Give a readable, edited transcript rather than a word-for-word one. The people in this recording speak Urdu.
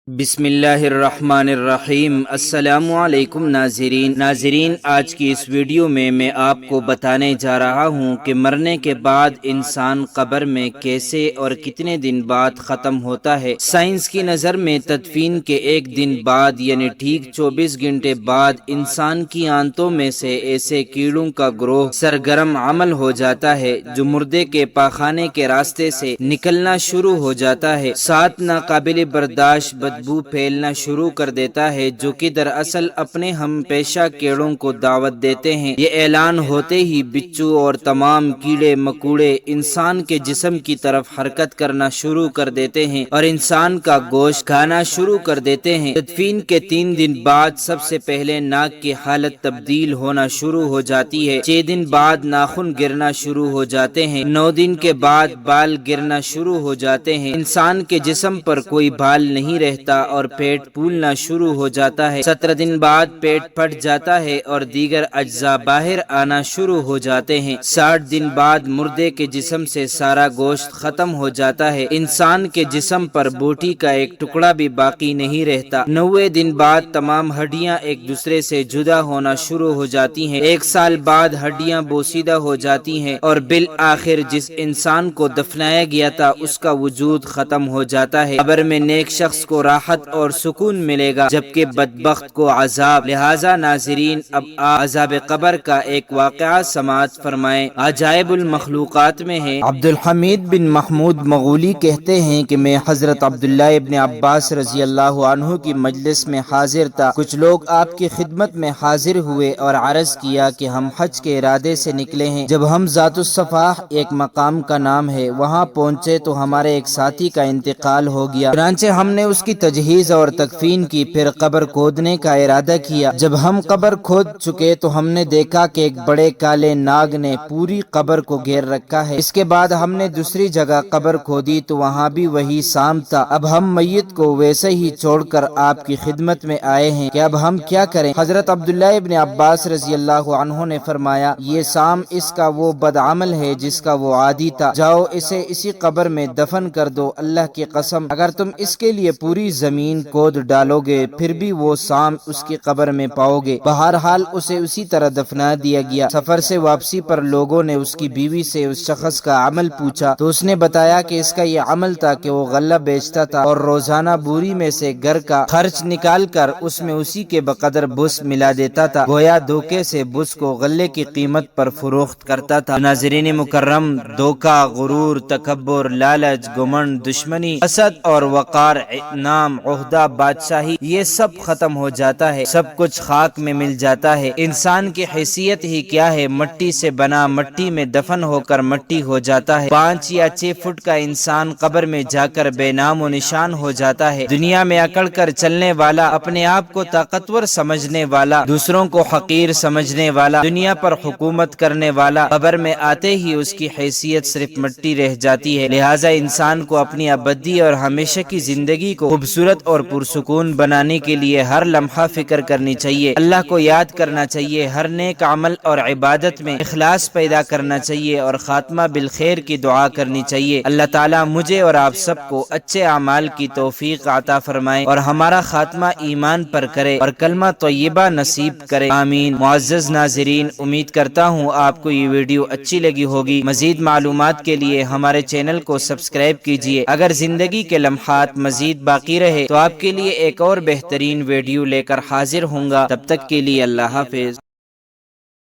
بسم اللہ الرحمن الرحیم۔ السلام علیکم ناظرین، آج کی اس ویڈیو میں آپ کو بتانے جا رہا ہوں کہ مرنے کے بعد انسان قبر میں کیسے اور کتنے دن بعد ختم ہوتا ہے۔ سائنس کی نظر میں تدفین کے ایک دن بعد یعنی ٹھیک 24 گھنٹے بعد انسان کی آنتوں میں سے ایسے کیڑوں کا گروہ سرگرم عمل ہو جاتا ہے جو مردے کے پاخانے کے راستے سے نکلنا شروع ہو جاتا ہے، ساتھ ناقابل برداشت بدبو پھیلنا شروع کر دیتا ہے جو کہ دراصل اپنے ہم پیشہ کیڑوں کو دعوت دیتے ہیں۔ یہ اعلان ہوتے ہی بچھو اور تمام کیڑے مکوڑے انسان کے جسم کی طرف حرکت کرنا شروع کر دیتے ہیں اور انسان کا گوشت کھانا شروع کر دیتے ہیں۔ تدفین کے 3 دن بعد سب سے پہلے ناک کی حالت تبدیل ہونا شروع ہو جاتی ہے، 6 دن بعد ناخن گرنا شروع ہو جاتے ہیں، 9 دن کے بعد بال گرنا شروع ہو جاتے ہیں، انسان کے جسم پر کوئی بال نہیں رہتا اور پیٹ پھولنا شروع ہو جاتا ہے، 17 دن بعد پیٹ پھٹ جاتا ہے اور دیگر اجزاء باہر آنا شروع ہو جاتے ہیں، 60 دن بعد مردے کے جسم سے سارا گوشت ختم ہو جاتا ہے، انسان کے جسم پر بوٹی کا ایک ٹکڑا بھی باقی نہیں رہتا، 90 دن بعد تمام ہڈیاں ایک دوسرے سے جدا ہونا شروع ہو جاتی ہیں، 1 سال بعد ہڈیاں بوسیدہ ہو جاتی ہیں اور بالآخر جس انسان کو دفنایا گیا تھا اس کا وجود ختم ہو جاتا ہے۔ قبر میں نیک شخص کو راحت اور سکون ملے گا جبکہ بدبخت کو عذاب۔ لہذا ناظرین، اب عذاب قبر کا ایک واقعہ سماعت فرمائیں۔ عجائب المخلوقات میں ہے، عبد الحمید بن محمود مغولی کہتے ہیں کہ میں حضرت عبداللہ ابن عباس رضی اللہ عنہ کی مجلس میں حاضر تھا، کچھ لوگ آپ کی خدمت میں حاضر ہوئے اور عرض کیا کہ ہم حج کے ارادے سے نکلے ہیں، جب ہم ذات الصفاح ایک مقام کا نام ہے وہاں پہنچے تو ہمارے ایک ساتھی کا انتقال ہو گیا، چنانچہ ہم نے اس کی تجہیز اور تکفین کی، پھر قبر کھودنے کا ارادہ کیا، جب ہم قبر کھود چکے تو ہم نے دیکھا کہ ایک بڑے کالے ناگ نے پوری قبر کو گھیر رکھا ہے، اس کے بعد ہم نے دوسری جگہ قبر کھودی تو وہاں بھی وہی سانپ تھا، اب ہم میت کو ویسے ہی چھوڑ کر آپ کی خدمت میں آئے ہیں کہ اب ہم کیا کریں؟ حضرت عبداللہ ابن عباس رضی اللہ عنہ نے فرمایا، یہ سانپ اس کا وہ بدعمل ہے جس کا وہ عادی تھا، جاؤ اسے اسی قبر میں دفن کر دو، اللہ کی قسم اگر تم اس کے لیے پوری زمین کھود ڈالو گے پھر بھی وہ سانپ اس کی قبر میں پاؤ گے۔ بہرحال اسے اسی طرح دفنا دیا گیا۔ سفر سے واپسی پر لوگوں نے اس کی بیوی سے اس شخص کا عمل پوچھا تو اس نے بتایا کہ اس کا یہ عمل تھا کہ وہ غلہ بیچتا تھا اور روزانہ بوری میں سے گھر کا خرچ نکال کر اس میں اسی کے بقدر بس ملا دیتا تھا، گویا دھوکے سے بس کو غلے کی قیمت پر فروخت کرتا تھا۔ ناظرین مکرم، دھوکہ، غرور، تکبر، لالچ، گمنڈ، دشمنی، حسد اور وقار، نام، عہدہ، بادشاہی، یہ سب ختم ہو جاتا ہے، سب کچھ خاک میں مل جاتا ہے۔ انسان کی حیثیت ہی کیا ہے؟ مٹی سے بنا، مٹی میں دفن ہو کر مٹی ہو جاتا ہے۔ 5 یا 6 فٹ کا انسان قبر میں جا کر بے نام و نشان ہو جاتا ہے۔ دنیا میں اکڑ کر چلنے والا، اپنے آپ کو طاقتور سمجھنے والا، دوسروں کو حقیر سمجھنے والا، دنیا پر حکومت کرنے والا، قبر میں آتے ہی اس کی حیثیت صرف مٹی رہ جاتی ہے۔ لہٰذا انسان کو اپنی ابدی اور ہمیشہ کی زندگی کو خوبصورت اور پرسکون بنانے کے لیے ہر لمحہ فکر کرنی چاہیے، اللہ کو یاد کرنا چاہیے، ہر نیک عمل اور عبادت میں اخلاص پیدا کرنا چاہیے اور خاتمہ بالخیر کی دعا کرنی چاہیے۔ اللہ تعالیٰ مجھے اور آپ سب کو اچھے اعمال کی توفیق عطا فرمائے اور ہمارا خاتمہ ایمان پر کرے اور کلمہ طیبہ نصیب کرے، آمین۔ معزز ناظرین، امید کرتا ہوں آپ کو یہ ویڈیو اچھی لگی ہوگی۔ مزید معلومات کے لیے ہمارے چینل کو سبسکرائب کیجیے۔ اگر زندگی کے لمحات مزید باقی رہے تو آپ کے لیے ایک اور بہترین ویڈیو لے کر حاضر ہوں گا، تب تک کے لیے اللہ حافظ۔